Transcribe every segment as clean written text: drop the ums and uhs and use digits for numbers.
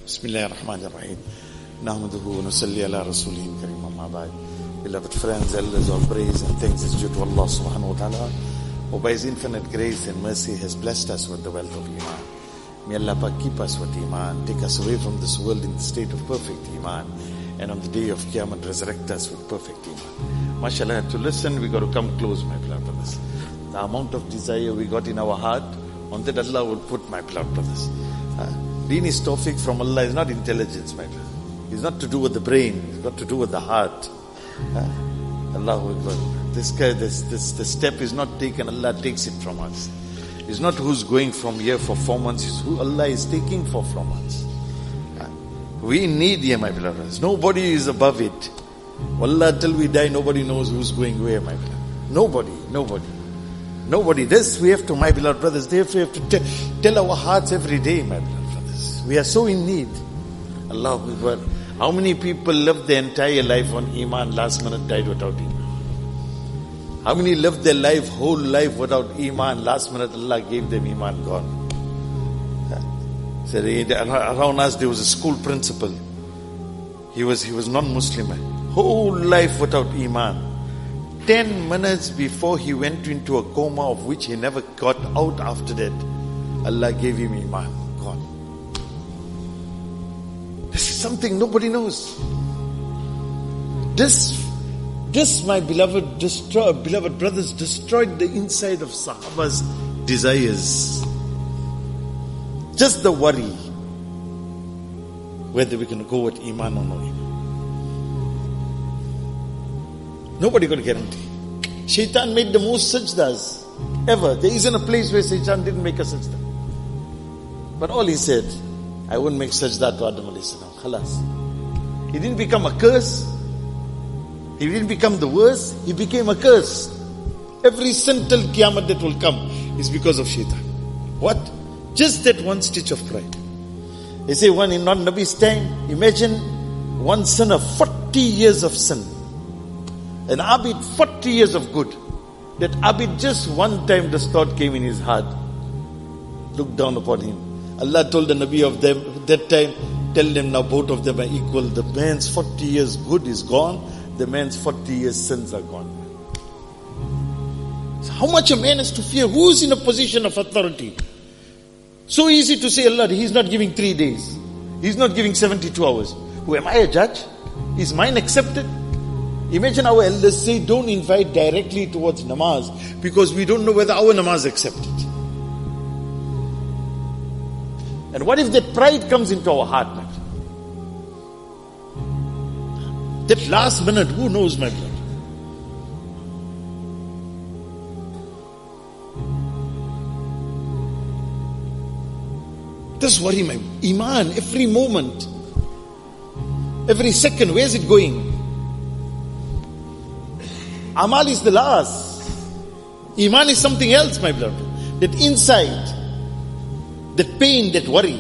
Bismillahirrahmanirrahim. Nahmaduhu wa nusalli ala rasulihim kareem amma ba'd. Beloved friends, elders, all praise and thanks is due to Allah subhanahu wa ta'ala, who by His infinite grace and mercy has blessed us with the wealth of Iman. May Allah Pak keep us with Iman, take us away from this world in the state of perfect Iman, and on the day of Qiyamah resurrect us with perfect Iman. MashaAllah, to listen, we got to come close, my beloved brothers. The amount of desire we got in our heart, on that Allah will put, my beloved brothers. Deen is tawfiq from Allah, is not intelligence, my brother. It's not to do with the brain, it's got to do with the heart. Allahu Akbar. The step is not taken, Allah takes it from us. It's not who's going from here for 4 months, it's who Allah is taking from us. We need here, my beloved. Nobody is above it. Wallah, till we die, nobody knows who's going where, my beloved. Nobody. This we have to, my beloved brothers, therefore we have to tell our hearts every day, my beloved brothers. We are so in need. Allahu Akbar. How many people lived their entire life on Iman, last minute died without Iman? How many lived their life, whole life without Iman, last minute Allah gave them Iman, gone? So around us there was a school principal. He was non-Muslim. Whole life without Iman. 10 minutes before he went into a coma of which he never got out after that, Allah gave him Iman, gone. This is something nobody knows. This my beloved brothers, destroyed the inside of Sahaba's desires. Just the worry whether we're going to go with Iman or no Iman. Nobody got a guarantee. Shaitan made the most sajdas ever. There isn't a place where Shaitan didn't make a sajda. But all he said, I wouldn't make sajda to Adam alayhi salam. Khalas. He didn't become a curse. He didn't become the worst. He became a curse. Every sin till Qiyamah that will come is because of Shaitan. What? Just that one stitch of pride. They say one in non-Nabi's time, imagine one son of 40 years of sin. An Abid, 40 years of good. That Abid, just one time this thought came in his heart. Look down upon him. Allah told the Nabi of them, that time, tell them now both of them are equal. The man's 40 years good is gone. The man's 40 years sins are gone. So how much a man has to fear? Who's in a position of authority? So easy to say, Allah, He's not giving 3 days. He's not giving 72 hours. Who am I, a judge? Is mine accepted? Imagine our elders say, don't invite directly towards namaz, because we don't know whether our namaz is accepted. And what if that pride comes into our heart, my friend? That last minute, who knows, my brother? This worry, my Iman, every moment, every second, where is it going? Amal is the last. Iman is something else, my beloved. That inside, that pain, that worry.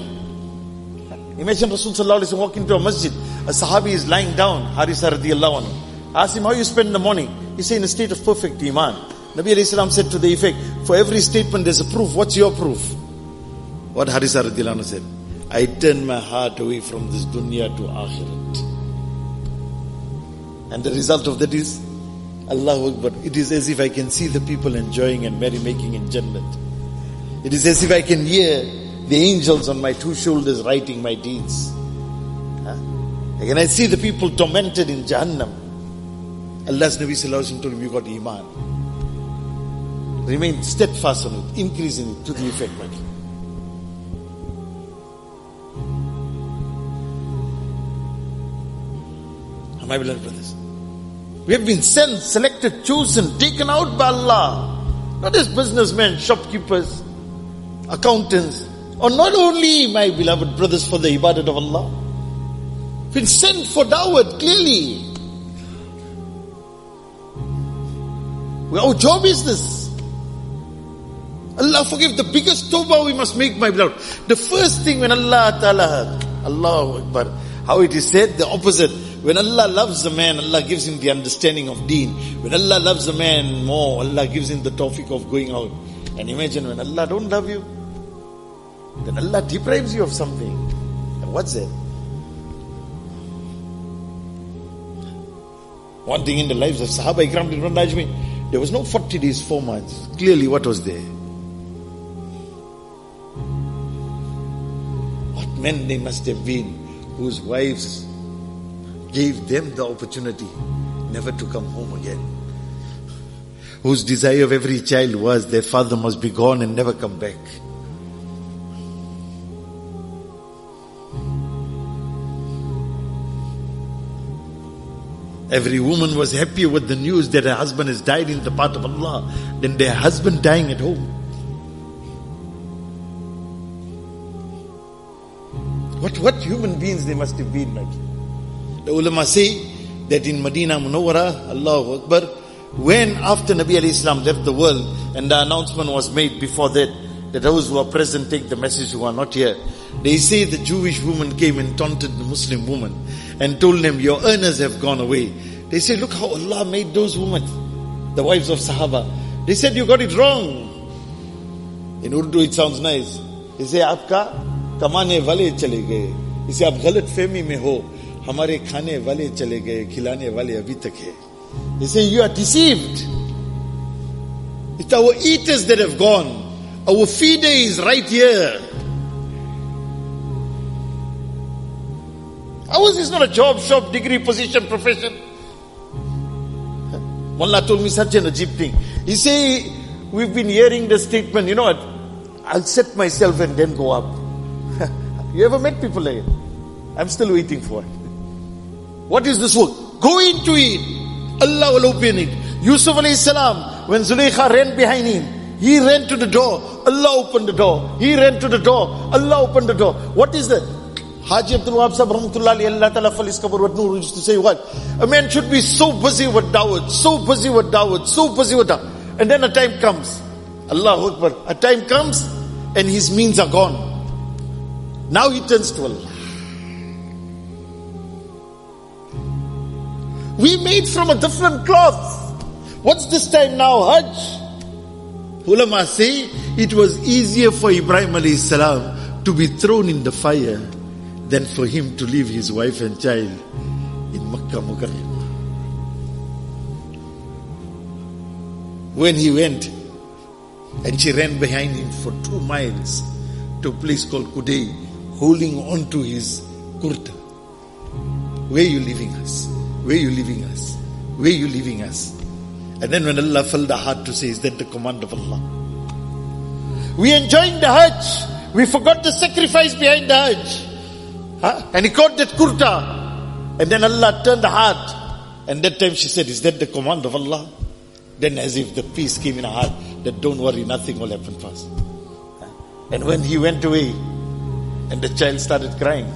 Imagine Rasul sallallahu alaihi wasallam walking into a masjid. A sahabi is lying down, Harisa radiallahu anhu. Ask him, how you spend the morning? He said, in a state of perfect Iman. Nabi alayhi salam said to the effect, for every statement there's a proof. What's your proof? What Harisa radiallahu anhu said? I turn my heart away from this dunya to akhirat. And the result of that is, Allahu Akbar, it is as if I can see the people enjoying and merrymaking in Jannat. It is as if I can hear the angels on my 2 shoulders writing my deeds. Can I see the people tormented in Jahannam? Allah's Nabi sallallahu alaihi wasallam told him, you got Iman. Remain steadfast on it, increase in it to the effect, my dear. My beloved brothers, we have been sent, selected, chosen, taken out by Allah. Not as businessmen, shopkeepers, accountants, or not only, my beloved brothers, for the ibadat of Allah. Been sent for dawah, clearly. Our job is this. Allah forgive, the biggest tawbah we must make, my beloved. The first thing when Allah Ta'ala, Allahu Akbar, how it is said, the opposite. When Allah loves a man, Allah gives him the understanding of deen. When Allah loves a man more, Allah gives him the tawfiq of going out. And imagine when Allah don't love you, then Allah deprives you of something. What's that? One thing in the lives of Sahaba Ikram did not judge me. There was no 40 days, 4 months. Clearly what was there? What men they must have been, whose wives gave them the opportunity never to come home again. Whose desire of every child was their father must be gone and never come back. Every woman was happier with the news that her husband has died in the path of Allah than their husband dying at home. What human beings they must have been like. The ulama say that in Medina Munawwara, Allahu Akbar, when after Nabi alayhi salam left the world and the announcement was made before that those who are present take the message who are not here, they say the Jewish woman came and taunted the Muslim woman and told them, your earners have gone away. They say, look how Allah made those women, the wives of Sahaba. They said, you got it wrong. In Urdu it sounds nice. They say, aapka kamane wale chale gaye. They say, aap galat fehmi mein ho. Hamare khane wale chale gaye, khilane wale abhi tak hai. They say, you are deceived. It's our eaters that have gone. Our feeder is right here. Ours is not a job, shop, degree, position, profession. Mullah told me such an Ajib thing. He say, we've been hearing the statement, you know what, I'll set myself and then go up. You ever met people like that? I'm still waiting for it. What is this work? Go into it. Allah will open it. Yusuf alayhi salam, when Zulaykha ran behind him, he ran to the door. Allah opened the door. He ran to the door. Allah opened the door. What is that? Hajee Abdul Wahab Sahib Rahmatullahi Allah Ta'ala Falis Kabur wa Noor used to say what? A man should be so busy with Dawah, so busy with Dawah, so busy with Dawah. And then a time comes. Allahu Akbar. A time comes and his means are gone. Now he turns to Allah. We made from a different cloth. What's this time now? Hajj. Ulama say it was easier for Ibrahim alayhi salam to be thrown in the fire than for him to leave his wife and child in Makkah Mukarramah. When he went and she ran behind him for 2 miles to a place called Kudai, holding on to his kurta. Where are you leaving us? Where are you leaving us? Where are you leaving us? And then when Allah filled the heart to say, is that the command of Allah? We enjoying the Hajj. We forgot the sacrifice behind the Hajj. And he caught that kurta. And then Allah turned the heart. And that time she said, is that the command of Allah? Then as if the peace came in her heart, that don't worry, nothing will happen first. And when he went away, and the child started crying,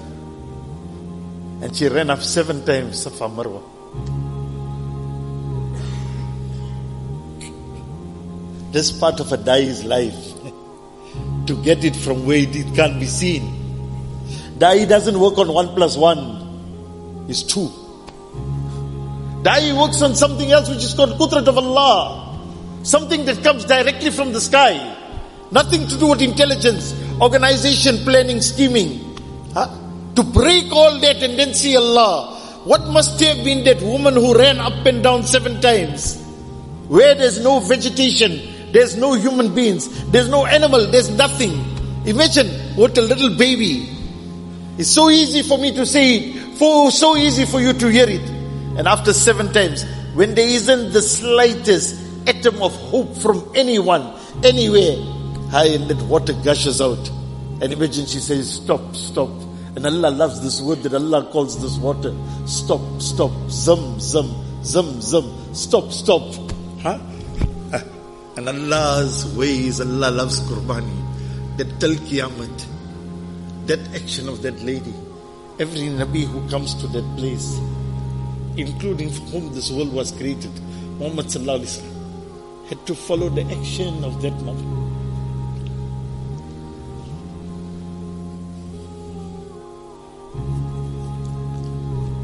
and she ran up 7 times Safa Marwa. This part of a dai's life, to get it from where it can't be seen. Dai doesn't work on 1 plus 1 is 2. Dai works on something else which is called Qudrat of Allah. Something that comes directly from the sky. Nothing to do with intelligence, organization, planning, scheming. To break all that and then see Allah. What must have been that woman who ran up and down 7 times? Where there's no vegetation, there's no human beings, there's no animal, there's nothing. Imagine what a little baby. It's so easy for me to say it, so easy for you to hear it. And after 7 times, when there isn't the slightest atom of hope from anyone, anywhere, and that water gushes out. And imagine she says, stop, stop. And Allah loves this word that Allah calls this water. Stop, stop, zum, zum, zum, zum, stop, stop. And Allah's ways, Allah loves Qurbani. That till Qiyamah, that action of that lady, every Nabi who comes to that place, including for whom this world was created, Muhammad Sallallahu Alaihi Wasallam, had to follow the action of that mother.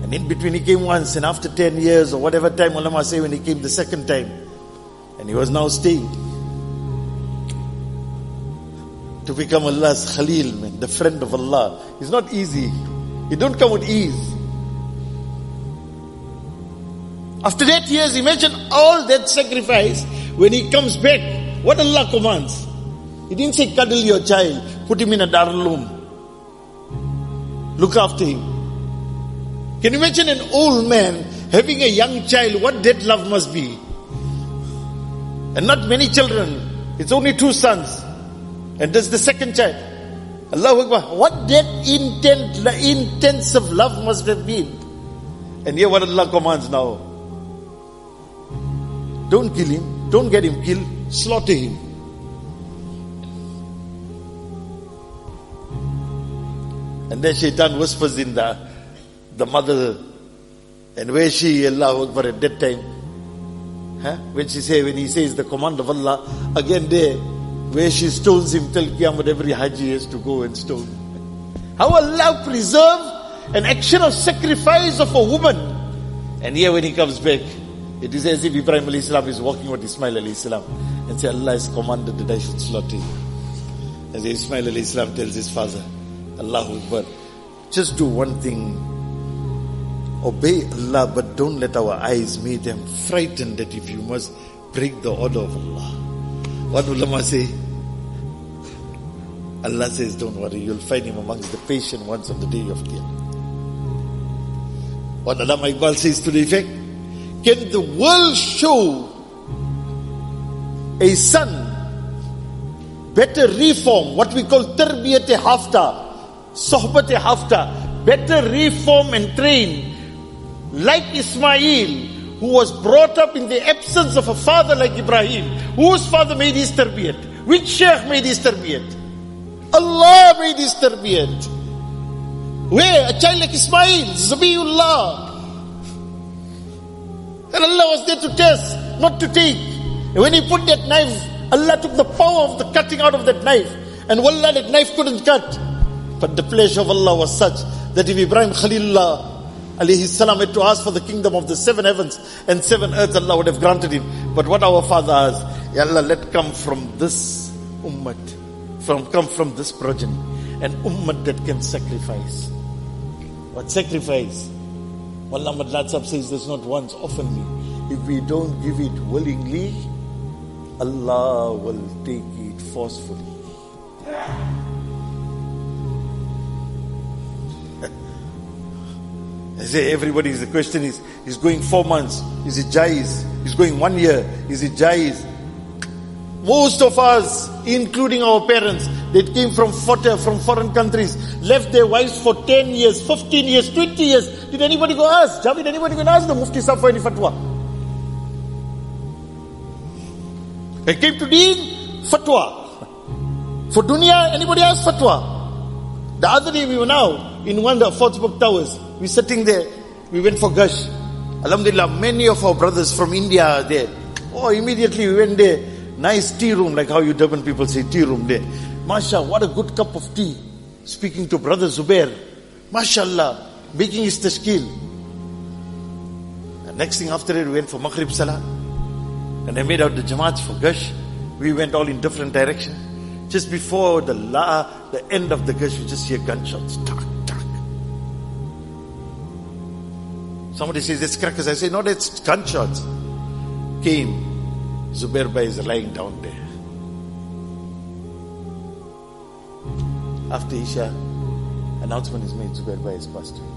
And in between he came once, and after 10 years or whatever time ulama say when he came the second time, and he was now staying. To become Allah's Khalil, man, the friend of Allah, is not easy. It don't come with ease. After 8 years, imagine all that sacrifice. When he comes back, what Allah commands? He didn't say cuddle your child, put him in a darul. Look after him. Can you imagine an old man having a young child? What that love must be. And not many children. It's only 2 sons. And that's the second child. Allahu Akbar. What that intensive love must have been. And here what Allah commands now. Don't kill him. Don't get him killed. Slaughter him. And then Shaitan whispers in the mother. And where she, Allahu Akbar, at that time. When he says the command of Allah, again there, where she stones him till Qiyamah, every Hajee has to go and stone. How Allah preserve an action of sacrifice of a woman. And here when he comes back, it is as if Ibrahim alayhi salam is walking with Ismail alayhi salam and say, Allah has commanded that I should slaughter him. As Ismail alayhi salam tells his father, Allahu Akbar, just do one thing. Obey Allah, but don't let our eyes make them frightened that if you must break the order of Allah. What ulama say? Allah says, don't worry, you'll find him amongst the patient ones on the day of Qiyamah. What Allama Iqbal says to the effect, can the world show a son better reform, what we call tarbiyat-e hafta, sohbat-e hafta, better reform and train, like Ismail, who was brought up in the absence of a father like Ibrahim. Whose father made his tarbiyat? Which sheikh made his tarbiyat? Allah made his tarbiyat. Where? A child like Ismail, Zabiullah. And Allah was there to test, not to take. And when he put that knife, Allah took the power of the cutting out of that knife. And wallah, that knife couldn't cut. But the pleasure of Allah was such that if Ibrahim Khalilullah alayhi salam had to ask for the kingdom of the 7 heavens and 7 earths, Allah would have granted him. But what our father asked, Ya Allah, let come from this ummat, come from this progeny, an ummat that can sacrifice. What sacrifice? Wallah Madlad Sahib says this not once, oftenly. If we don't give it willingly, Allah will take it forcefully. I say everybody, the question is, he's going 4 months, is it jaiz? He's going 1 year, is it jaiz? Most of us, including our parents, that came from foreign countries, left their wives for 10 years, 15 years, 20 years. Did anybody go ask? Javed, anybody go ask the Mufti Sahib for any fatwa? They came to Deen, fatwa. For dunya, anybody ask fatwa? The other day we were now in one of the Fortsburg Towers. We sitting there. We went for gush. Alhamdulillah, many of our brothers from India are there. Oh, immediately we went there. Nice tea room, like how you Durban people say tea room there. Masha, what a good cup of tea. Speaking to Brother Zubair. MashaAllah, making his tashkil. And next thing after it, we went for Maghrib Salah. And I made out the Jamaats for gush. We went all in different directions. Just before the end of the gush, we just hear gunshots. Tak, tak. Somebody says, that's crackers. I say, no, that's gunshots. Came. Zubair Bhai is lying down there. After Isha, announcement is made, Zubair Bhai has passed away.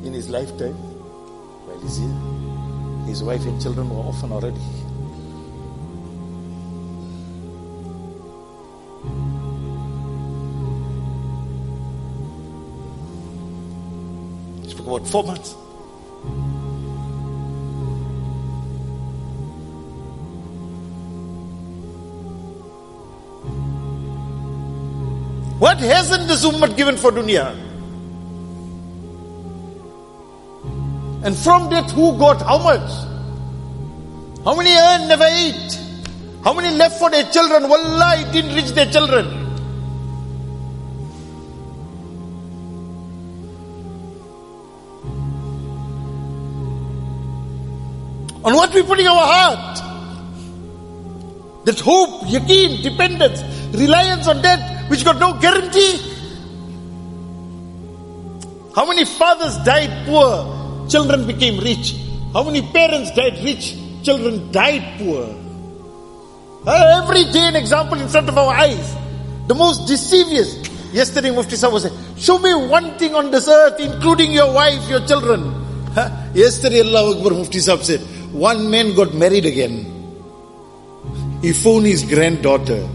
In his lifetime, while he's here, his wife and children were orphaned already. It took about 4 months. What hasn't this ummah given for dunya? And from that, who got how much? How many earned, never ate? How many left for their children? Wallah, it didn't reach their children. On what we putting our heart? That hope, yaqeen, dependence. reliance on that which got no guarantee. How many fathers died poor, children became rich? How many parents died rich, children died poor? Every day an example in front of our eyes. The most deceivious. Yesterday Mufti Sahib was saying, show me one thing on this earth, including your wife, your children. Yesterday Allah Akbar, Mufti Sahib said, one man got married again. He phoned his granddaughter.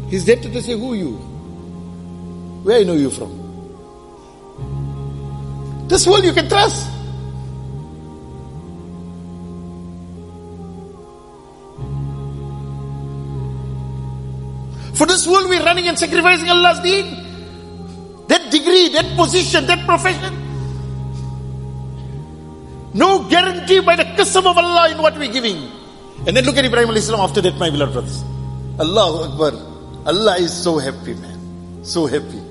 His daughter say, who are you? Where I know you from? This world you can trust. For this world we're running and sacrificing Allah's deen. That degree, that position, that profession. No guarantee by the qasam of Allah in what we're giving. And then look at Ibrahim alayhi salam after that, my beloved brothers. Allahu Akbar. Allah is so happy, man. So happy.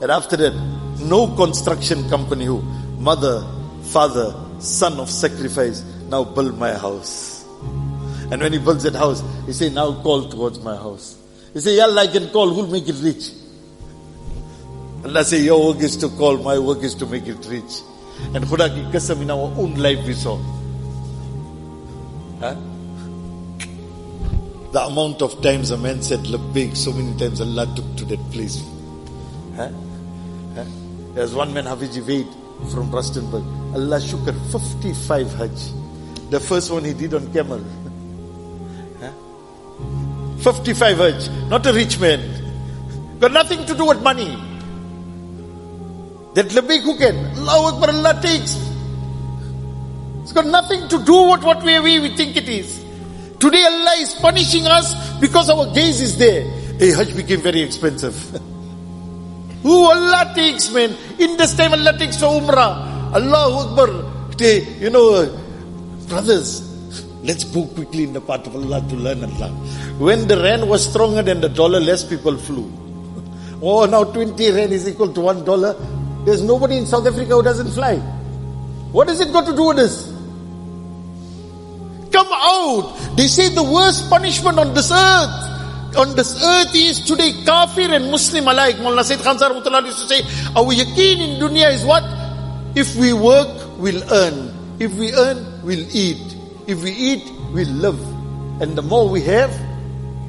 And after that, no construction company who, mother, father, son of sacrifice, now build my house. And when he builds that house, he say, now call towards my house. He say, Ya Allah, I can call, who'll make it rich? Allah say, your work is to call, my work is to make it rich. And Khuda ki qasam, in our own life we saw. The amount of times a man said labbaik, so many times Allah took to that place. There's one man, Hajee Wade from Rustenburg. Allah shukr, 55 Hajj. The first one he did on camel. 55 Hajj. Not a rich man. Got nothing to do with money. That labbaik who can? Allahu Akbar, Allah takes. It's got nothing to do with what we think it is. Today Allah is punishing us because our gaze is there. Hey, Hajj became very expensive. Who Allah takes, man. In this time Allah takes for Umrah. Allahu Akbar. Brothers, let's go quickly in the path of Allah to learn Allah. When the rand was stronger than the dollar, less people flew. Oh, now 20 rand is equal to $1. There's nobody in South Africa who doesn't fly. What has it got to do with this? Come out. They say the worst punishment on this earth is today kafir and Muslim alike. Maulana Sayyid Khan Sahib used to say, our yaqeen in dunya is what? If we work, we'll earn. If we earn, we'll eat. If we eat, we'll live. And the more we have,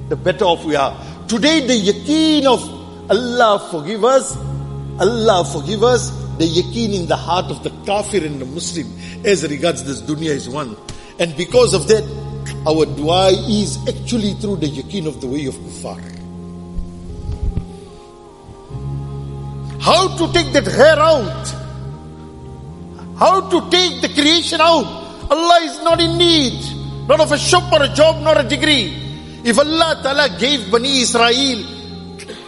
the better off we are. Today the yaqeen of Allah forgive us, the yaqeen in the heart of the kafir and the Muslim as regards this dunya is one. And because of that, our dua is actually through the yaqeen of the way of kuffar. How to take that hair out? How to take the creation out? Allah is not in need, not of a shop or a job, nor a degree. If Allah Ta'ala gave Bani Israel,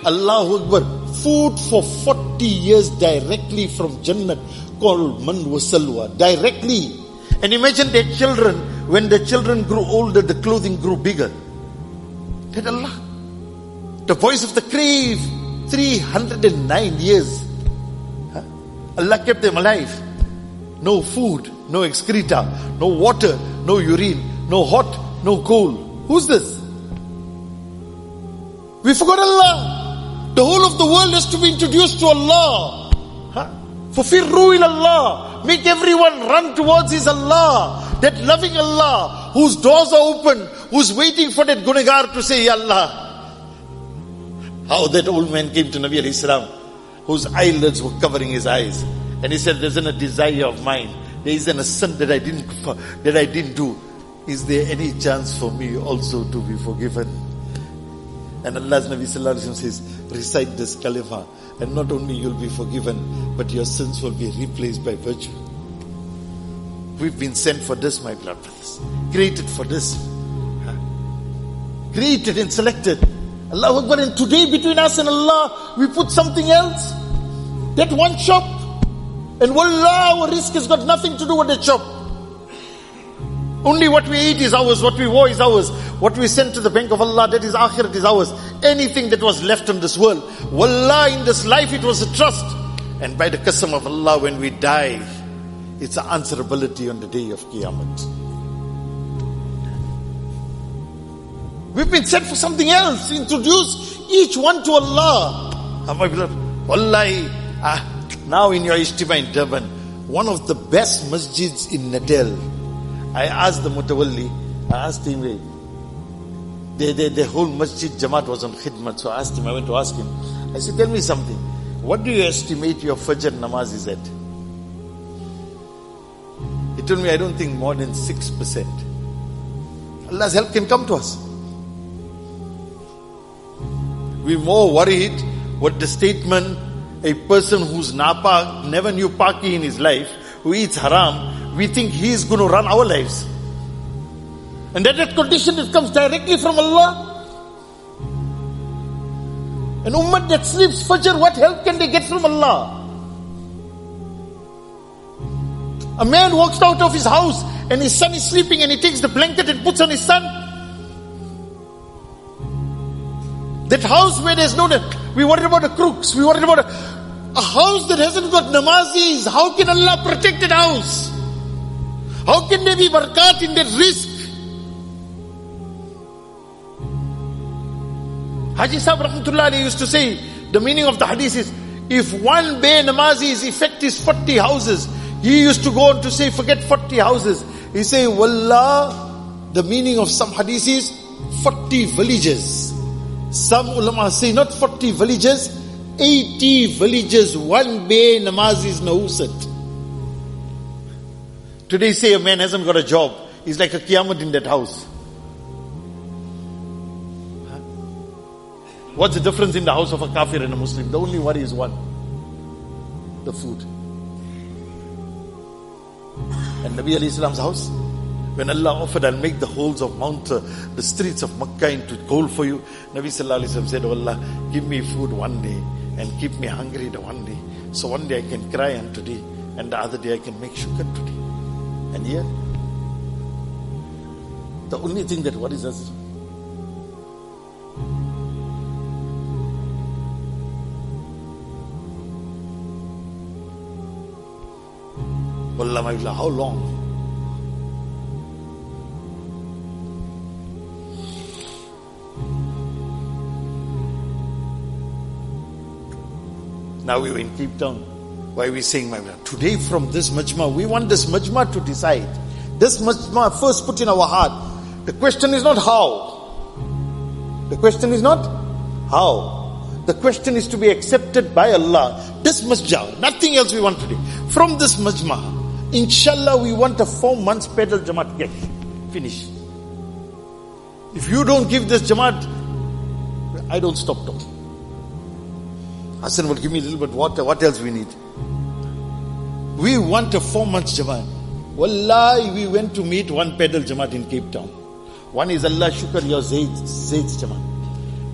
Allahu Akbar, food for 40 years directly from Jannat called man wa salwa, directly. And imagine their children, when the children grew older, the clothing grew bigger. Did Allah? The boys of the grave, 309 years. Allah kept them alive. No food, no excreta, no water, no urine, no hot, no cold. Who's this? We forgot Allah. The whole of the world has to be introduced to Allah. Fafirru ila Allah. Make everyone run towards His Allah. That loving Allah, whose doors are open, who's waiting for that gunagar to say, Ya Allah. How that old man came to Nabi alayhi salam, whose eyelids were covering his eyes. And he said, there's a desire of mine. There isn't a sin that I didn't do. Is there any chance for me also to be forgiven? And Allah's Nabi Sallallahu Alaihi Wasallam says, recite this kalima, and not only you'll be forgiven, but your sins will be replaced by virtue. We've been sent for this, my beloved brothers. Created for this. Created and selected. Allahu Akbar. And today between us and Allah, we put something else. That one shop. And wallah, our risk has got nothing to do with that shop. Only what we eat is ours, what we wore is ours, what we send to the bank of Allah, that is akhirat, is ours. Anything that was left in this world, wallah, in this life it was a trust. And by the qasam of Allah, when we die, it's an answerability on the day of Qiyamah. We've been sent for something else. Introduce each one to Allah. My beloved, Wallahi, now in your Ijtima in Durban, one of the best masjids in Nadel, I asked the Mutawalli, I asked him, the whole masjid Jamaat was on khidmat, so I asked him, I went to ask him, I said, tell me something, what do you estimate your Fajr namaz is at? He told me, I don't think more than 6%. Allah's help can come to us. We're more worried what the statement, a person who's napak, never knew paki in his life, who eats haram, we think he is going to run our lives. And that condition, it comes directly from Allah. An ummah that sleeps Fajr, what help can they get from Allah? A man walks out of his house and his son is sleeping and he takes the blanket and puts on his son. That house where there's no, we worry about the crooks, we worry about a house that hasn't got namazis. How can Allah protect that house? How can there be barakat in that risk? Hajee Sahib Rahmatullah Alayhi used to say, the meaning of the hadith is, if one bay namazi's effect is 40 houses, he used to go on to say, forget 40 houses. He say, Wallah, the meaning of some hadith is 40 villages. Some ulama say not 40 villages, 80 villages, one bay namazi's nahusat. Today say a man hasn't got a job, he's like a qiyamah in that house. What's the difference in the house of a kafir and a Muslim? The only worry is one: the food. And Nabi alayhi salam's house, when Allah offered, I'll make the holes of the streets of Makkah into gold for you, Nabi sallallahu alayhi wasallam said, oh Allah, give me food one day and keep me hungry the one day. So one day I can cry unto thee, and the other day I can make shukr to thee. And here, the only thing that worries us, Wallah, my Allah, how long? Now we were in Cape Town. Why are we saying, my brother? Today from this majma, we want this majma to decide. This majma first put in our heart. The question is not how. The question is not how. The question is to be accepted by Allah. This majma, nothing else we want today. From this majma, inshallah, we want a 4 months pedal Jamaat get. Finish. If you don't give this Jamaat, I don't stop talking. Hassan will give me a little bit water. What else we need? We want a 4 months Jamaat. Wallahi, we went to meet one pedal Jamaat in Cape Town. One is Allah Shukr, your Zaid's Jamaat.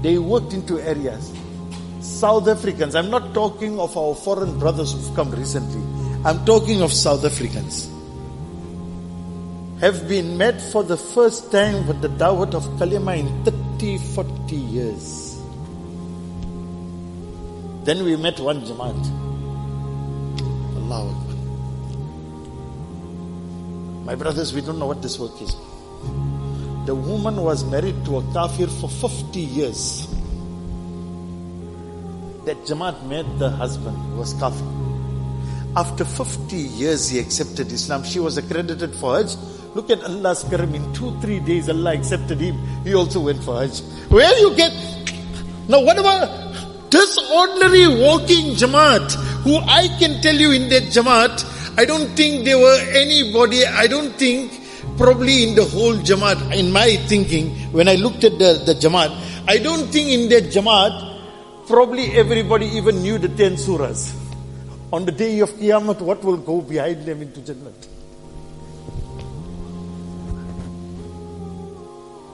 They worked into areas. South Africans, I'm not talking of our foreign brothers who've come recently. I'm talking of South Africans. Have been met for the first time with the Dawah of Kalima in 30-40 years. Then we met one Jamaat. Allahu Akbar. My brothers, we don't know what this work is. The woman was married to a kafir for 50 years. That Jamaat met the husband who was kafir. After 50 years he accepted Islam. She was accredited for Hajj. Look at Allah's karam. In 2-3 days Allah accepted him. He also went for Hajj. Where you get... Now what about this ordinary walking Jamaat, who I can tell you in that Jamaat, I don't think there were anybody, I don't think probably in the whole Jamaat, in my thinking, when I looked at the Jamaat, I don't think in that Jamaat, probably everybody even knew the 10 surahs. On the day of Qiyamah, what will go behind them into Jannah?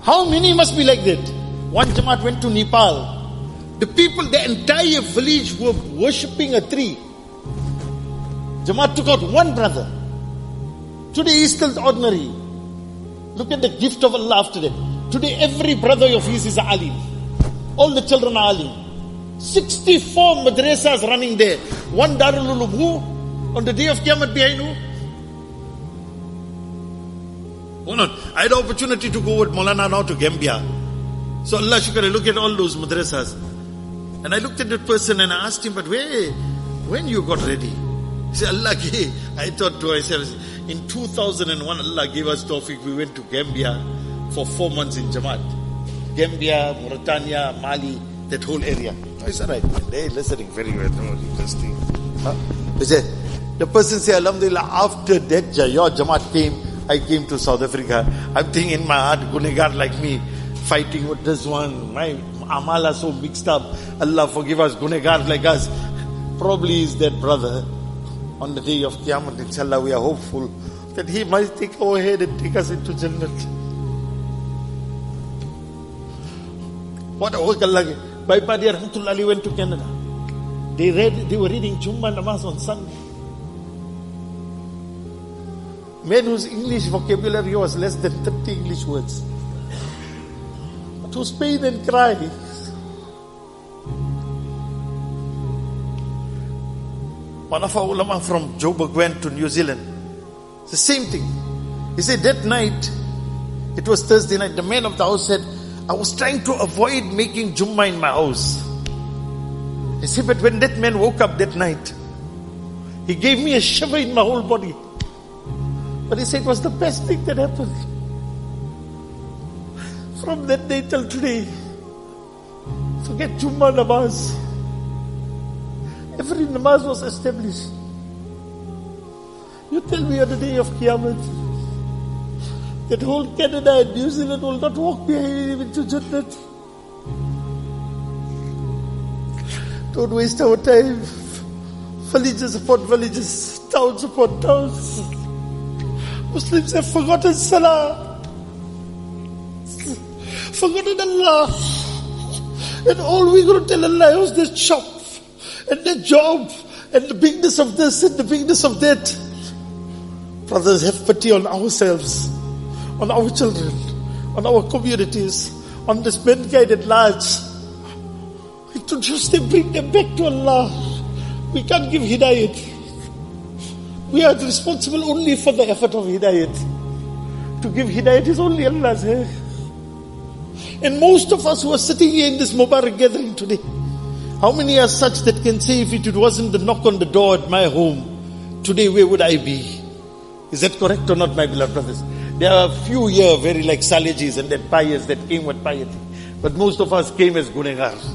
How many must be like that? One Jamaat went to Nepal. The people, the entire village were worshipping a tree. Jamaat took out one brother. Today he is still ordinary. Look at the gift of Allah after that. Today every brother of his is alim. All the children are alim. 64 madrasas running there. One Darul Ulum. Who? On the day of Qiyamah behind who? Hold on. I had the opportunity to go with Maulana now to Gambia. So Allah shukr, I look at all those madrasas. And I looked at that person and I asked him, but when you got ready? He said, Allah gave. I thought to myself, in 2001, Allah gave us tawfiq. We went to Gambia for 4 months in Jamaat. Gambia, Mauritania, Mali, that whole area. I said, right, they're listening very well. Interesting. He said, the person said, Alhamdulillah, after that your Jamaat came, I came to South Africa. I'm thinking in my heart, gunegar like me, fighting with this one. My amala so mixed up. Allah forgive us, gunegar like us. Probably is that brother. On the day of Qiyamah, inshallah, we are hopeful that he might take our head and take us into Jannah. What a work Allah gave. Bhai Padi Rahmatullah went to Canada. They were reading Jummah Namaz on Sunday. Man whose English vocabulary was less than 30 English words. But whose pain and cry. One of our ulama from Joburg went to New Zealand. It's the same thing. He said that night, it was Thursday night, the man of the house said, I was trying to avoid making Jummah in my house. He said, but when that man woke up that night, he gave me a shiver in my whole body. But he said it was the best thing that happened. From that day till today, forget Jummah namaz. Every namaz was established. You tell me on the day of Qiyamah, that whole Canada and New Zealand will not walk behind him into Jannah. Don't waste our time. Villages upon villages, towns upon towns. Muslims have forgotten Salah, forgotten Allah. And all we're going to tell Allah was this shop and that job and the bigness of this and the bigness of that. Brothers, have pity on ourselves, on our children, on our communities, on this mankind at large. Introduce them, bring them back to Allah. We can't give hidayat. We are responsible only for the effort of hidayat. To give hidayat is only Allah's. And most of us who are sitting here in this Mubarak gathering today, how many are such that can say, if it wasn't the knock on the door at my home, today where would I be? Is that correct or not, my beloved brothers? There are a few here, very like Salajis and that pious that came with piety. But most of us came as gunegars.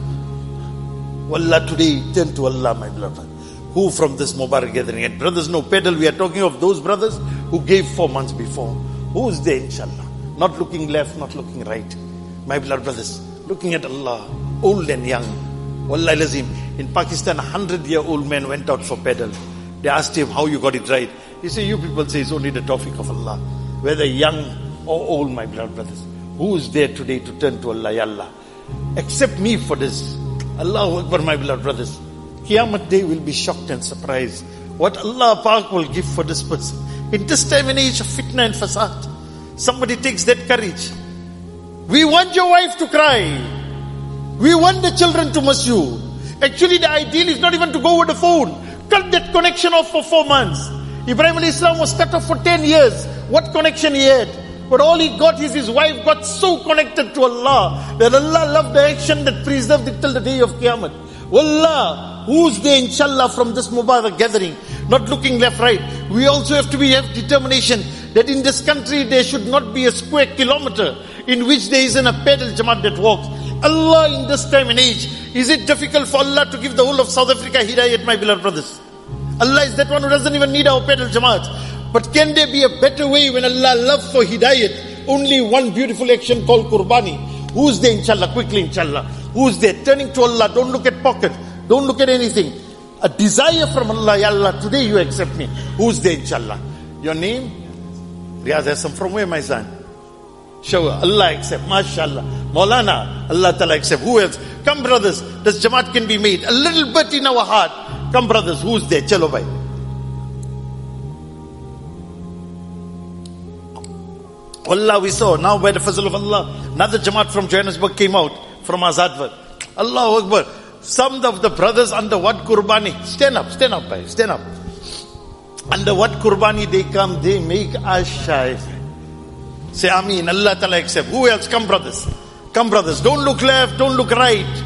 Wallah, today turn to Allah, my beloved. Who from this Mubarak gathering? And brothers, no pedal. We are talking of those brothers who gave 4 months before. Who is there, inshallah? Not looking left, not looking right. My beloved brothers, looking at Allah, old and young. Wallahi lazim. In Pakistan, 100-year-old man went out for pedal. They asked him, how you got it right? He said, you people say it's only the tawfiq of Allah. Whether young or old, my beloved brothers. Who is there today to turn to Allah? Ya Allah, accept me for this. Allahu Akbar, my beloved brothers. Qiyamah day will be shocked and surprised. What Allah Pak will give for this person. In this time and age of fitna and fasad, somebody takes that courage. We want your wife to cry. We want the children to miss you. Actually, the ideal is not even to go over the phone. Cut that connection off for 4 months. Ibrahim alayhi salam was cut off for 10 years. What connection he had? But all he got is his wife got so connected to Allah that Allah loved the action that preserved it till the day of Qiyamah. Wallah, who's there inshallah from this Mubarak gathering, not looking left, right? We also have to have determination that in this country there should not be a square kilometer in which there isn't a pedal Jamaat that walks. Allah, in this time and age, is it difficult for Allah to give the whole of South Africa hidayat, my beloved brothers? Allah is that one who doesn't even need our pedal Jamaat. But can there be a better way when Allah loves for hidayat? Only one beautiful action called Qurbani. Who's there, inshallah? Quickly, inshallah. Who's there? Turning to Allah. Don't look at pocket. Don't look at anything. A desire from Allah. Ya Allah, today you accept me. Who's there, inshallah? Your name? Riyaz Hassan. From where, my son? Show Allah accept. MashaAllah. Maulana. Allah Ta'ala accept. Who else? Come, brothers. This Jamaat can be made. A little bit in our heart. Come, brothers. Who's there? Chalo bhai. Allah, we saw now by the fazl of Allah, another Jamaat from Johannesburg came out from Azadwar. Allahu Akbar. Some of the brothers under what Qurbani? Stand up, bhai, stand up. Under what Qurbani they come, they make us shy. Say Ameen, Allah Ta'ala accept. Who else? Come, brothers. Come brothers, don't look left, don't look right.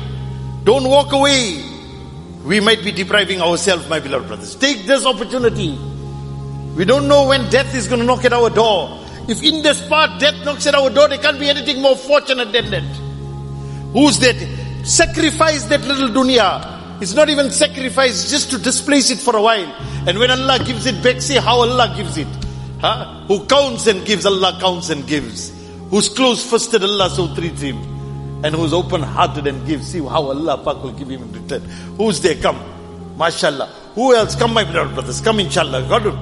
Don't walk away. We might be depriving ourselves, my beloved brothers. Take this opportunity. We don't know when death is going to knock at our door. If in this part death knocks at our door, there can't be anything more fortunate than that. Who's that? Sacrifice that little dunya. It's not even sacrifice, just to displace it for a while. And when Allah gives it back, see how Allah gives it. Who counts and gives, Allah counts and gives. Who's close-fisted, Allah so treats him. And who's open-hearted and gives, see how Allah Pak will give him in return. Who's there? Come. MashaAllah. Who else? Come, my beloved brothers. Come, inshallah. God.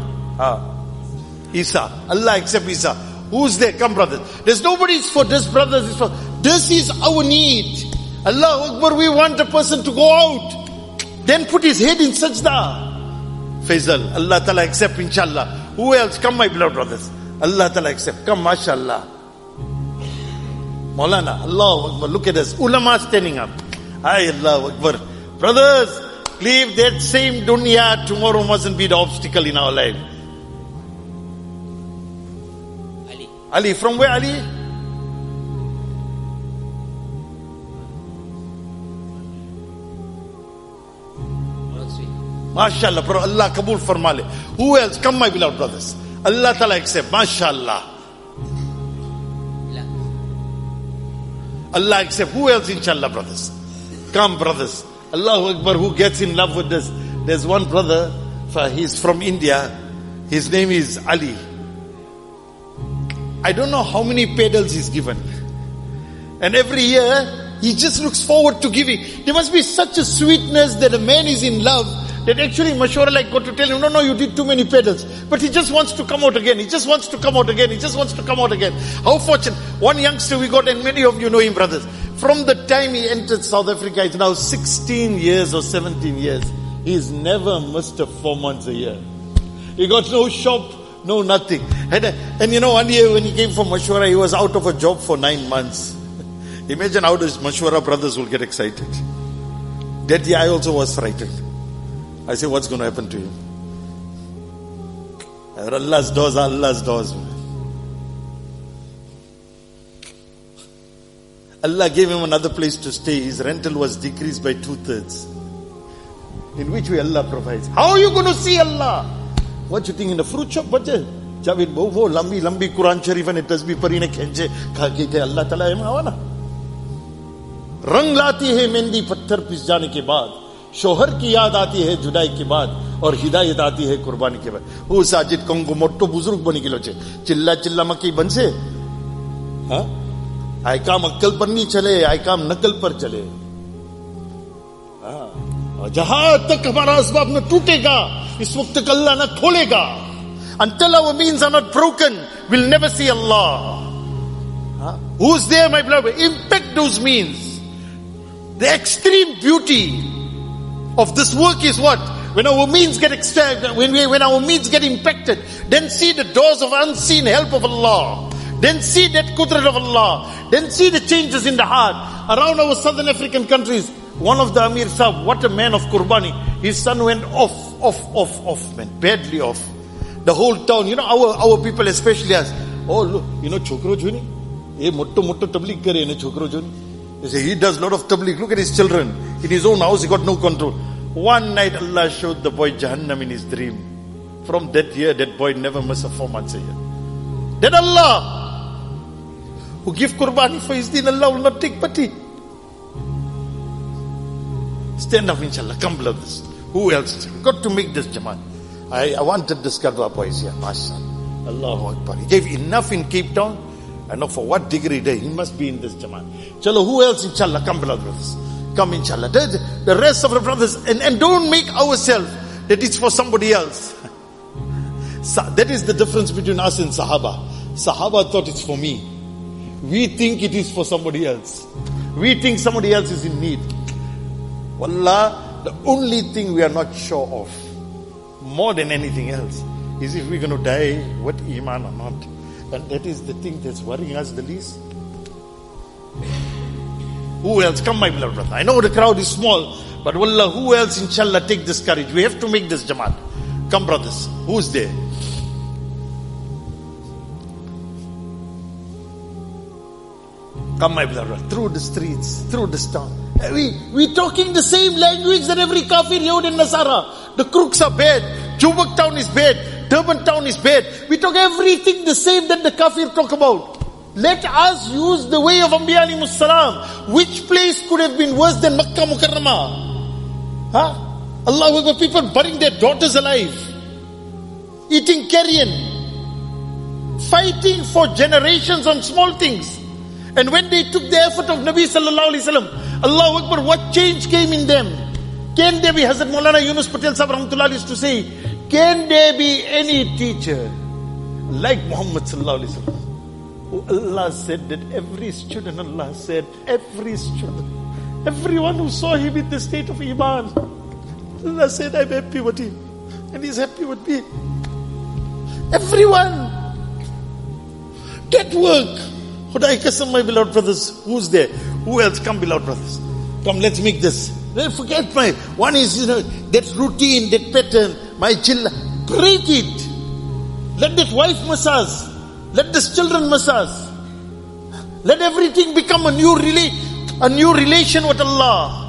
Isa. Allah accept Isa. Who's there? Come, brothers. There's nobody for this, brothers. It's for, this is our need. Allah Akbar, we want a person to go out. Then put his head in sajda. Faisal. Allah Ta'ala accept, inshallah. Who else? Come, my beloved brothers. Allah Ta'ala accept. Come, mashallah. Maulana, Allah Akbar, look at us. Ulama standing up. Hi, Allah Akbar. Brothers, leave that same dunya. Tomorrow mustn't be the obstacle in our life. Ali, from where Ali? MashaAllah, bro, Allah Kabul Farmale. Who else? Come, my beloved brothers. Allah Ta'ala accept. MashaAllah. Allah accept. Who else, inshallah, brothers? Come, brothers. Allahu Akbar, who gets in love with this? There's one brother, he's from India. His name is Ali. I don't know how many pedals he's given. And every year, he just looks forward to giving. There must be such a sweetness that a man is in love, that actually Mashwara like got to tell him, no, you did too many pedals. But he just wants to come out again. He just wants to come out again. He just wants to come out again. How fortunate. One youngster we got, and many of you know him, brothers. From the time he entered South Africa, it's now 16 years or 17 years. He's never missed a 4 months a year. He got no shop, no nothing. And you know, one year when he came from Mashwara, he was out of a job for 9 months. Imagine how those Mashwara brothers will get excited. That year I also was frightened. I say, what's going to happen to him? Allah's doors are Allah's doors. Allah gave him another place to stay. His rental was decreased by 2/3. In which way Allah provides. How are you going to see Allah? What you think, in the fruit shop? Javid wo lambi Quran Sharif and tasbih parine khenche kha ke Allah Taala hai mawana. Rang lati hai mehndi patthar pis jane ke baad. शोहर की याद आती है जुदाई के बाद और हिदायत आती है कुर्बानी के बाद. वो साजिद कंगो मोटो बुजुर्ग बनी किलो छे चिल्ला चिल्ला मक्की बनसे. हाँ, आय काम अक्कल पर नहीं चले, आय काम नकल पर चले. हाँ, और जहां तक हमारा असबाब न टूटेगा, इस वक्त तक अल्लाह न खोलेगा. Until our means are not broken, we'll never see Allah. Huh? Who's there, my beloved? Impact those means. The extreme beauty of this work is what? When our means get when our means get impacted, then see the doors of unseen help of Allah. Then see that qudrat of Allah. Then see the changes in the heart. Around our southern African countries, one of the Amir Sahib, what a man of Qurbani. His son went off, man, badly off. The whole town, you know, our people especially ask, oh look, you know, chokro joni, ye motto tabligh kare ne chokro joni. They say he does a lot of tabligh. Look at his children. In his own house, he got no control. One night, Allah showed the boy Jahannam in his dream. From that year, that boy never missed a 4 months a year. Then Allah, who give Qurbani for his deen, Allah will not take pity. Stand up, inshallah. Come, brothers. Who else? Got to make this Jamaat. I wanted this Kadwa boys here. MashaAllah. Allahu Akbar. He gave enough in Cape Town. I know for what degree day he must be in this Jamaat. Chalo, who else, inshallah? Come, brothers. Come, inshallah. The rest of the brothers. And don't make ourselves that it's for somebody else. That is the difference between us and Sahaba. Sahaba thought it's for me. We think it is for somebody else. We think somebody else is in need. Wallah, the only thing we are not sure of, more than anything else, is if we're going to die with Iman or not. And that is the thing that's worrying us the least. Who else? Come, my beloved brother. I know the crowd is small, but wallah, who else, inshallah, take this courage? We have to make this Jamaat. Come, brothers. Who's there? Come, my beloved, through the streets, through the town. We talking the same language that every kafir, Yahud and Nasara. The crooks are bad. Joburg town is bad. Durban town is bad. We talk everything the same that the kafir talk about. Let us use the way of Anbiya alayhimus salam. Which place could have been worse than Makkah Mukarramah? Allahu Akbar, people burying their daughters alive. Eating carrion. Fighting for generations on small things. And when they took the effort of Nabi sallallahu alayhi wasallam, Allahu Akbar, what change came in them? Can there be, Hazrat Maulana Yunus Patel Sahib Rahmatullah used to say, can there be any teacher like Muhammad sallallahu alayhi wasallam? Allah said that every student, Allah said, every student, everyone who saw him in the state of Iman, Allah said, I'm happy with him. And he's happy with me. Everyone. Get work. Khudai Qasam, my beloved brothers. Who's there? Who else? Come, beloved brothers. Come, let's make this. Forget my, one is, that routine, that pattern, my chilla. Break it. Let that wife massage. Let the children massage. Let everything become a new relation with Allah.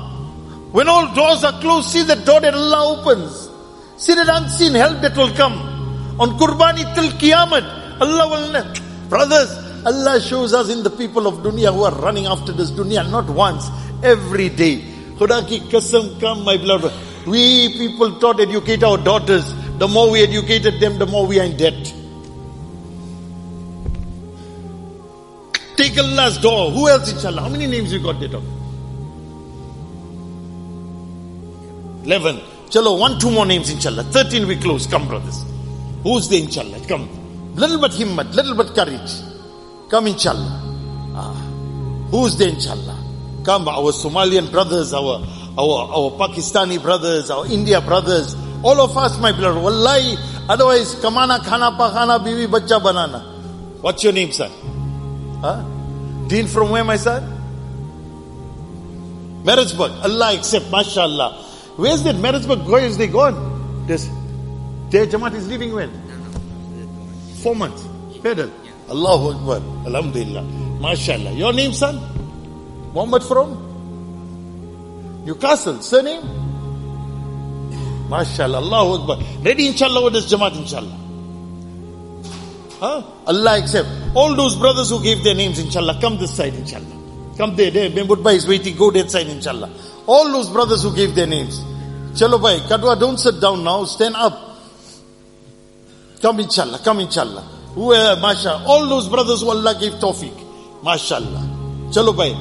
When all doors are closed, see that door that Allah opens. See that unseen help that will come. On Qurbani till Qiyamah, Allah will... Brothers, Allah shows us in the people of dunya who are running after this dunya, not once, every day. Khuda ki qasam, come, my beloved. We people taught educate our daughters. The more we educated them, the more we are in debt. Take Allah's door. Who else, inshallah? How many names you got there? 11. Chalo, 2 more names, inshallah. 13 we close. Come, brothers. Who's there, inshallah? Come. Little bit himmat, little bit courage. Come, inshallah. Who's there, inshallah? Come, our Somalian brothers, our Pakistani brothers, our India brothers. All of us, my beloved. Wallahi, otherwise, kamana, khana, pakhana, biwi, bachcha, banana. What's your name, son? Deen from where, my son? Maritzburg. Allah accept, mashallah. Where's that Maritzburg? Where is they gone? Their Jamaat is leaving when? 4 months. Pedal. Allahu Akbar. Alhamdulillah. Mashallah. Your name, son? Muhammad from? Newcastle. Surname? Mashallah. Allahu Akbar. Ready, inshallah, with this Jamaat, inshallah. Allah accept. All those brothers who gave their names, inshallah, come this side, inshallah. Come there. Membutbai is waiting. Go that side, inshallah. All those brothers who gave their names. Chalo bhai, Kadwa, don't sit down now. Stand up. Come, inshallah. Come, inshallah. Mashallah. All those brothers who Allah gave tawfiq. Mashallah. Chalo bhai.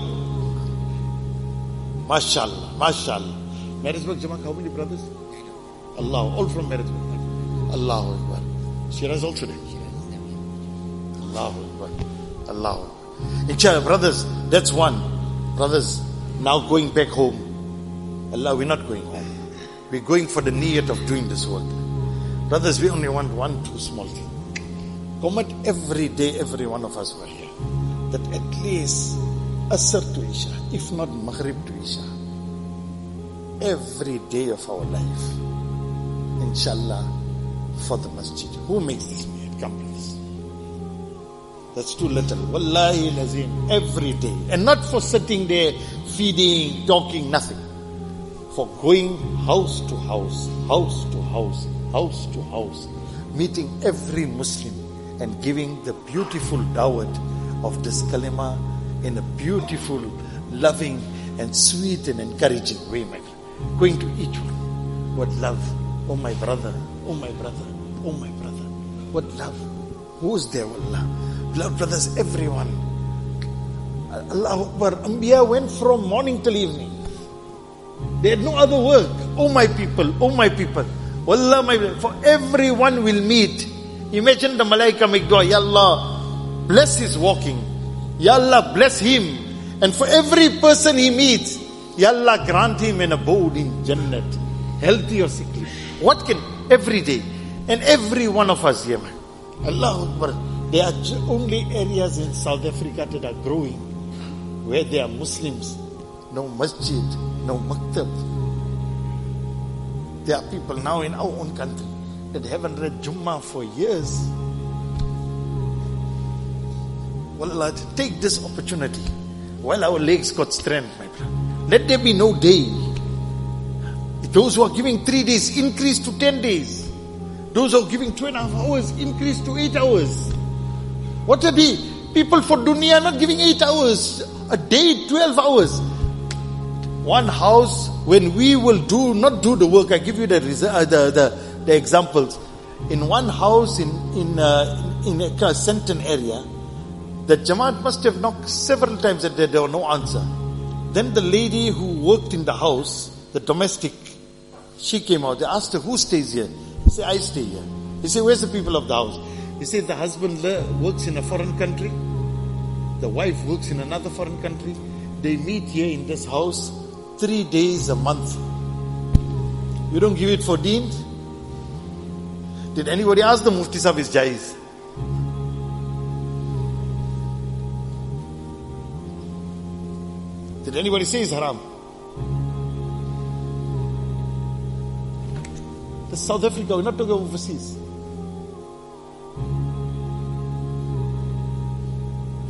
Mashallah. Mashallah. Maritzburg Jamaat, how many brothers? Allah. All from Maritzburg. Allahu Akbar. Shiraz also there. Allahu Akbar. Allahu Akbar. Inshallah, brothers, that's one. Brothers, now going back home. Allah, we're not going home. We're going for the niyat of doing this work. Brothers, we only want 1-2 small things. Commit every day, every one of us were here, that at least Asr to Isha, if not Maghrib to Isha, every day of our life, inshallah, for the masjid. Who makes this niyat? Come, brothers. That's too little. Wallahi lazim. Every day. And not for sitting there, feeding, talking, nothing. For going house to house, house to house, house to house, meeting every Muslim and giving the beautiful dawah of this kalima in a beautiful, loving and sweet and encouraging way, my friend. Going to each one. What love. Oh my brother, oh my brother, oh my brother. What love. Who's there, Allah? Beloved brothers, everyone. Allahu Akbar. Anbiya went from morning till evening. They had no other work. Oh my people, oh my people. Wallah, my brother, for everyone will meet. Imagine the malaika make dua. Ya Allah, bless his walking. Ya Allah, bless him. And for every person he meets, Ya Allah, grant him an abode in Jannat. Healthy or sickly. What can, every day. And every one of us here, man. Allahu Akbar. There are only areas in South Africa that are growing where there are Muslims. No masjid, no maktab. There are people now in our own country that haven't read Jummah for years. Wallah, take this opportunity Well, our legs got strength, my brother. Let there be no day. Those who are giving 3 days, increase to 10 days. Those who are giving 2.5 hours, increase to 8 hours. What are the people for dunya not giving 8 hours? A day, 12 hours. One house, when we will not do the work, I give you the examples. In one house in a certain area, the Jamaat must have knocked several times and there was no answer. Then the lady who worked in the house, the domestic, she came out. They asked her, who stays here? He said, I stay here. He said, where's the people of the house? He said, the husband works in a foreign country. The wife works in another foreign country. They meet here in this house 3 days a month. You don't give it for deen? Did anybody ask the Mufti Sahib is jaiz? Did anybody say it's haram? The South Africa, we're not talking overseas.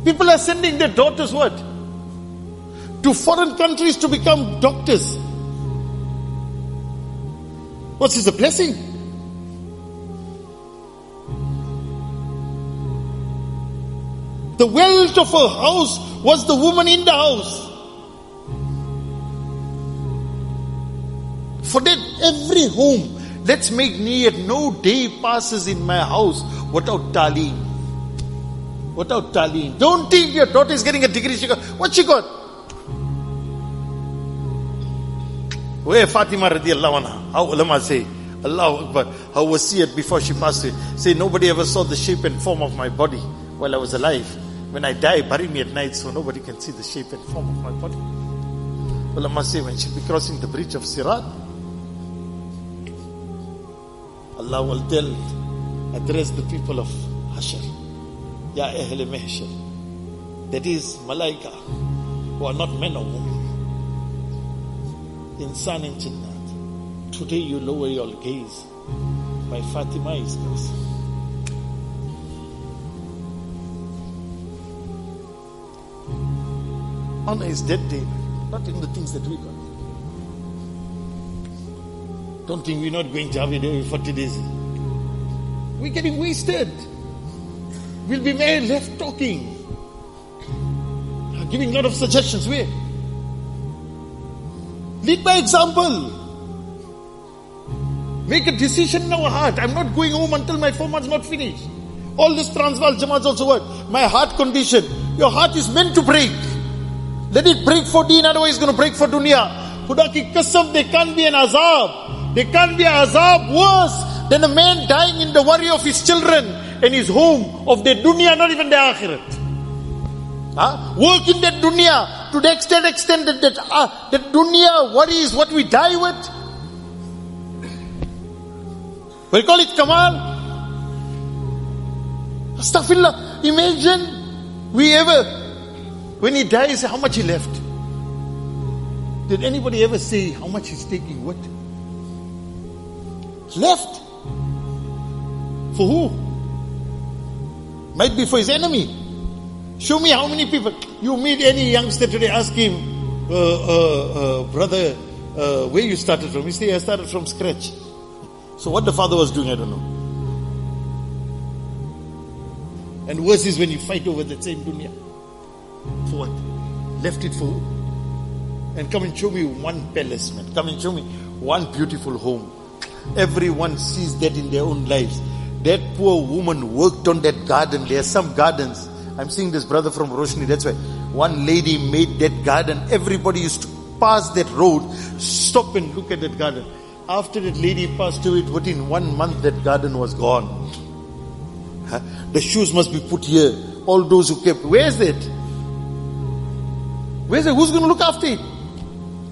People are sending their daughters what? To foreign countries to become doctors. What's this, a blessing? The wealth of her house was the woman in the house. For that, every home, let's make niyat, no day passes in my house without taaleem. Without taaleem. Don't think your daughter is getting a degree. She got, what she got? Where Fatima radiallahu anha, how ulama say, Allahu Akbar, her wasiyat before she passed away, say nobody ever saw the shape and form of my body while I was alive. When I die, bury me at night so nobody can see the shape and form of my body. Ulama say when she'll be crossing the bridge of Sirat, Allah will address the people of Hashar. Ya Ahle Mahshar. That is Malaika, who are not men or women. Insan and Jinnat. Today you lower your gaze. My Fatima is crossing. Honor is dead day, not in the things that we got. Don't think we're not going to have it every 40 days. We're getting wasted. We'll be very left talking. Giving a lot of suggestions. Where? Lead by example. Make a decision in our heart. I'm not going home until my 4 months not finished. All this Transvaal Jamaat also what? My heart condition. Your heart is meant to break. Let it break for deen, otherwise it's going to break for dunya. Khuda ki qasam, there can't be an azab. There can't be an azab worse than a man dying in the worry of his children and his home, of their dunya, not even their akhirat. Work in that dunya to the extent that dunya worry is what we die with. We call it Kamal. Astaghfirullah. Imagine when he dies, how much he left. Did anybody ever say how much he's taking what? Left. For who? Might be for his enemy. Show me how many people. You meet any youngster today, ask him, brother, where you started from? He say, I started from scratch. So what the father was doing, I don't know. And worse is when you fight over that same dunya. For what? Left it for who? And come and show me one palace, man. Come and show me one beautiful home. Everyone sees that in their own lives. That poor woman worked on that garden. There are some gardens. I'm seeing this brother from Roshni. That's why one lady made that garden. Everybody used to pass that road, stop and look at that garden. After that lady passed away, within 1 month that garden was gone. The shoes must be put here. All those who kept. Where's it? Where's it? Who's going to look after it?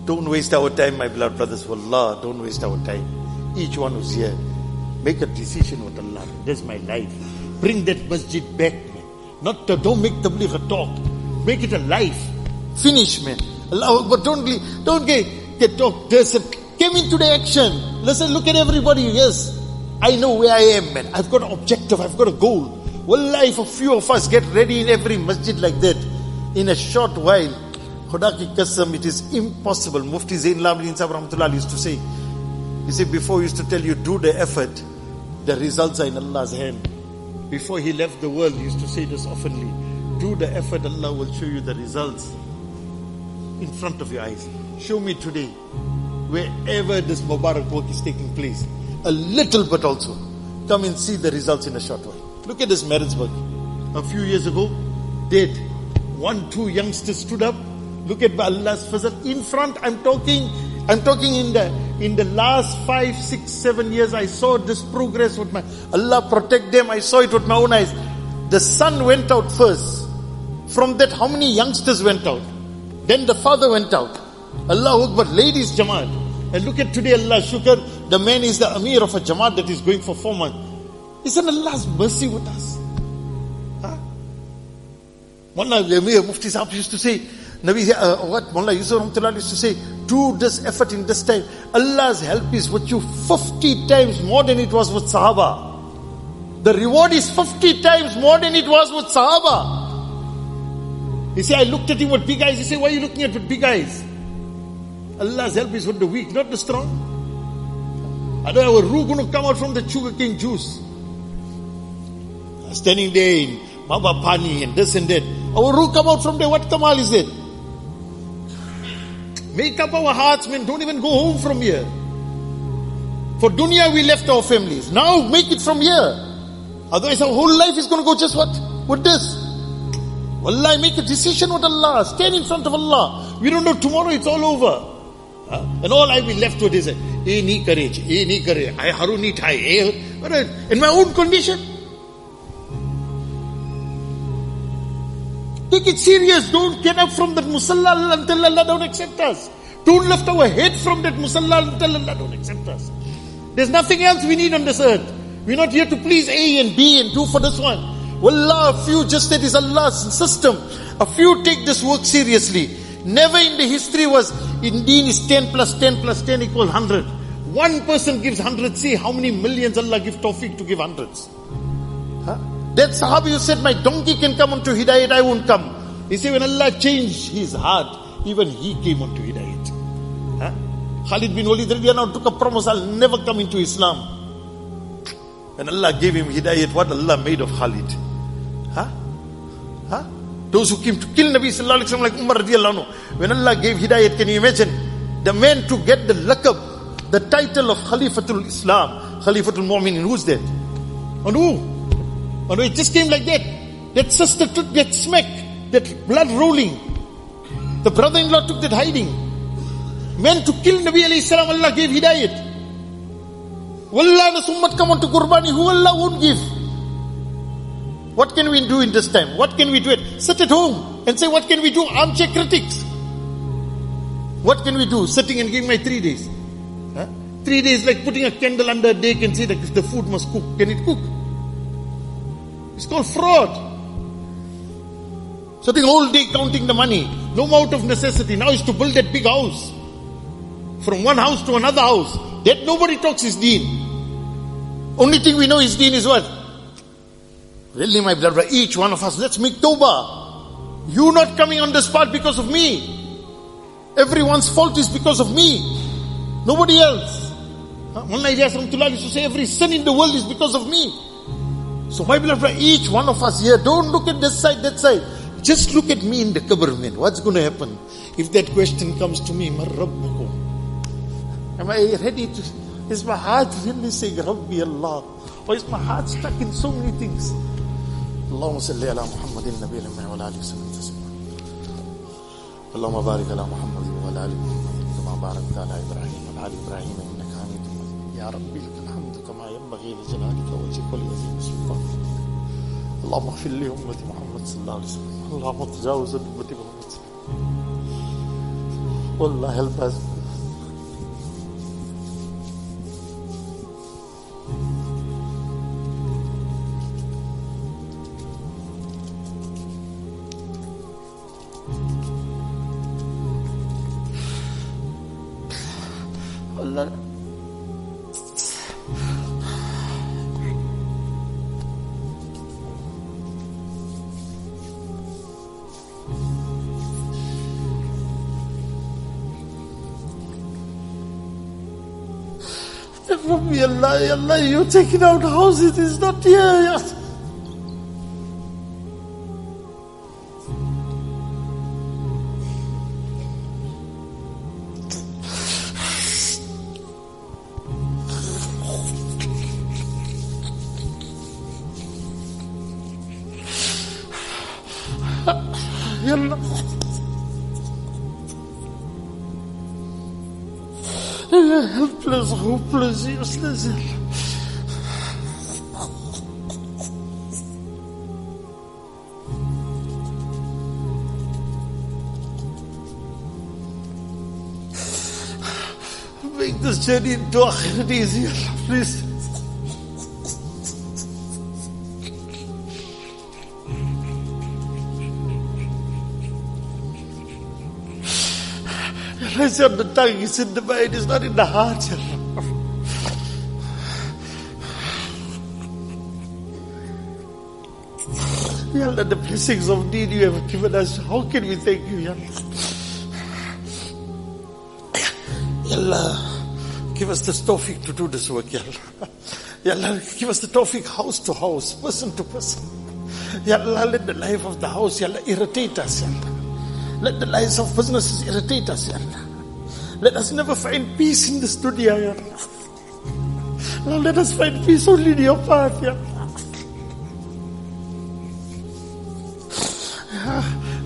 Don't waste our time, my beloved brothers. Wallah, don't waste our time. Each one who's here, make a decision with Allah. That's my life. Bring that masjid back, man. Don't make tabligh a talk. Make it a life. Finish, man. Allah, but don't get talk. Came into the action. Listen, look at everybody. Yes, I know where I am, man. I've got an objective. I've got a goal. Wallah, if a few of us get ready in every masjid like that, in a short while, Khuda ki qasam, it is impossible. Mufti Zain Labdin Sahib Rahmatullah used to say, you see, before he used to tell you, do the effort, the results are in Allah's hand. Before he left the world, he used to say this oftenly, do the effort, Allah will show you the results in front of your eyes. Show me today, wherever this Mubarak work is taking place, a little but also, come and see the results in a short while. Look at this Maritzburg. A few years ago, dead. 1-2 youngsters stood up. Look at Allah's fazl in front. I'm talking in the last 5, 6, 7 years, I saw this progress with my, Allah protect them. I saw it with my own eyes. The son went out first. From that, how many youngsters went out? Then the father went out. Allahu Akbar, ladies Jamaat. And look at today, Allah Shukr, the man is the Amir of a Jamaat that is going for 4 months. Isn't Allah's mercy with us? Huh? Mullah Mufti Sahib used to say, Mullah Yusuf Rahmatullah used to say, do this effort in this time. Allah's help is with you 50 times more than it was with Sahaba. The reward is 50 times more than it was with Sahaba. He said, I looked at him with big eyes. He said, why are you looking at with big eyes? Allah's help is with the weak, not the strong. Otherwise, our ruh going to come out from the sugarcane juice. Standing there in Baba Pani and this and that. Our ruh come out from there. What kamal is it? Make up our hearts, man. Don't even go home from here. For dunya, we left our families. Now, make it from here. Otherwise, our whole life is going to go just what? With this. Wallahi, make a decision with Allah. Stand in front of Allah. We don't know tomorrow, it's all over. And all I will left with is, nahi kare, I haru nahi thai. In my own condition. Take it serious. Don't get up from that musalla until Allah don't accept us. Don't lift our head from that musalla until Allah don't accept us. There's nothing else we need on this earth. We're not here to please A and B and do for this one. Wallah, a few just that is Allah's system. A few take this work seriously. Never in the history was, in deen is 10 plus 10 plus 10 equals 100. One person gives 100. See how many millions Allah give tawfiq to give hundreds. Huh? That Sahabi who said, my donkey can come onto Hidayat, I won't come. He said, when Allah changed his heart, even he came onto Hidayat. Huh? Khalid bin Walid took a promise, I'll never come into Islam. When Allah gave him Hidayat, what Allah made of Khalid? Huh? Huh? Those who came to kill Nabi Sallallahu Alaihi Wasallam like Umar radiallahu anhu. When Allah gave Hidayat, can you imagine? The man to get the laqab, the title of Khalifatul Islam, Khalifatul Mu'minin, who's that? And who? And it just came like that. That sister took that smack, that blood rolling. The brother-in-law took that hiding. Man to kill Nabi alayhi salam, Allah gave Hidayat. Wallah, the Summat come on to Qurbani, who Allah won't give. What can we do in this time? What can we do? Sit at home and say, what can we do? Armchair critics. What can we do? Sitting and giving my 3 days. 3 days like putting a candle under a deck and say that the food must cook. Can it cook? It's called fraud. Sitting all day counting the money. No more out of necessity. Now is to build that big house. From one house to another house. That nobody talks is deen. Only thing we know is deen is what? Really, my brother, each one of us, let's make tawbah. You not coming on this path because of me. Everyone's fault is because of me. Nobody else. Mullah Ilyas Rahmatullah used to say, every sin in the world is because of me. So my beloved, each one of us here, don't look at this side, that side. Just look at me in the qabr, man. What's going to happen? If that question comes to me, Man Rabbukum? Am I ready to, is my heart really saying, Rabbi Allah? Or is my heart stuck in so many things? Allahumma salli ala Muhammadin nabiyil ummi wa ala alihi wa sallam. Allahumma barik ala Muhammad wa ala ali Muhammad kama barakta ala Ibrahim wa ala ali Ibrahim innaka Hamidum Majid. Ya Rabbi lakal hamdu kama yanbaghi li jalalika wa wajhika wa li azimi sultanik. Allahumma ighfir li ummati Muhammad sallallahu alaihi wasallam. Allahumma tajawaz li ummati Muhammad. Wallah, help us. Allah. Rabbi Allah, Ya Allah, you're taking out houses, it's not here. Ya. Ya Allah. Helpless, hopeless, useless. Make this journey into Akhirat easier, please. It's on the tongue, it's in the mind, it's not in the heart. Ya Allah, the blessings of need you have given us, how can we thank you, Ya Allah? Ya Allah, give us the tawfiq to do this work, Ya Allah. Ya Allah, give us the tawfiq house to house, person to person. Ya Allah, let the life of the house, Ya Allah, irritate us, Ya Allah. Let the lives of businesses irritate us, Ya Allah. Let us never find peace in this dunya, Ya Allah. Now let us find peace only in your path, Ya Allah.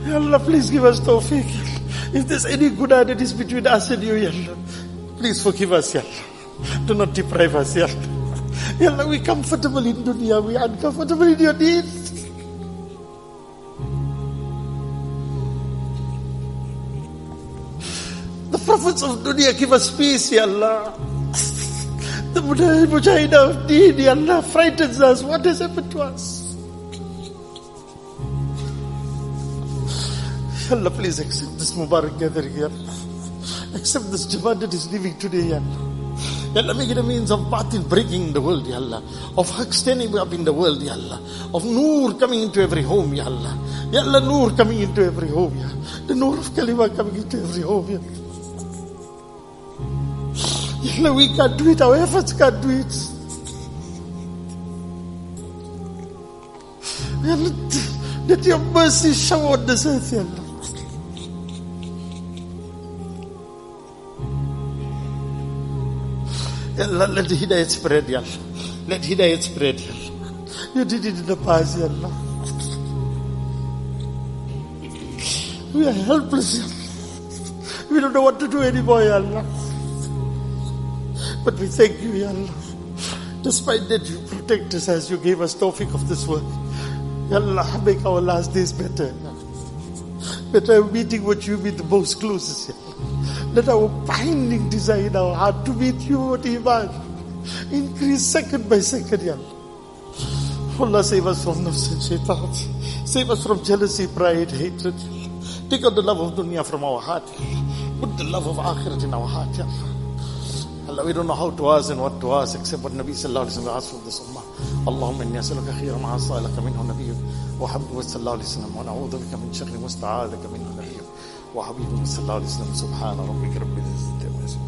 Ya Allah, please give us tawfiq. If there's any guna that is between us and you, Ya Allah, please forgive us, Ya Allah. Do not deprive us, Ya Allah. Ya Allah, we're comfortable in dunya, we're uncomfortable in your deeds. The prophets of dunya give us peace, Ya Allah. The mujahid of deen, Ya Allah, frightens us. What has happened to us? Ya Allah, please accept this Mubarak gathering, Ya Allah. Accept this Jamaat that is living today, Ya Allah. Ya Allah, make it a means of batil breaking in the world, Ya Allah. Of haq standing up in the world, Ya Allah. Of Noor coming into every home, Ya Allah. Ya Allah, Noor coming into every home, Ya Allah. The Noor of Kalima coming into every home, Ya Allah. Ya Allah, we can't do it, our efforts can't do it. Ya Allah, let your mercy shower on this earth, Ya Allah. Ya Allah, let the Hidayat spread, Ya Allah. Let Hidayat spread, Ya Allah. You did it in the past, Ya Allah. We are helpless, Ya Allah. We don't know what to do anymore, Ya Allah. But we thank you, Ya Allah. Despite that, you protect us as you gave us tawfiq of this work. Ya Allah, make our last days better. Better meeting what you meet the most closest, Ya Allah. Let our binding desire in our heart to meet you, what Iman, increase second by second, Ya Allah. Allah, save us from nafs and shaitan. Save us from jealousy, pride, hatred. Take out the love of dunya from our heart. Put the love of akhirat in our heart, Ya Allah. Allah, we don't know how to ask and what to ask except what Nabi sallallahu alayhi wa sallam asked for this ummah. Allahumma inni as'aluka khayra ma as'alaka minhu nabiyyuk wa habibu sallallahu alayhi wa sallam wa na'udhu bika min sharri ma ista'adaka minhu nabiyyuk wa habibu sallallahu alayhi wa sallam. Subhana rabbika rabbil izzati amma yasifun.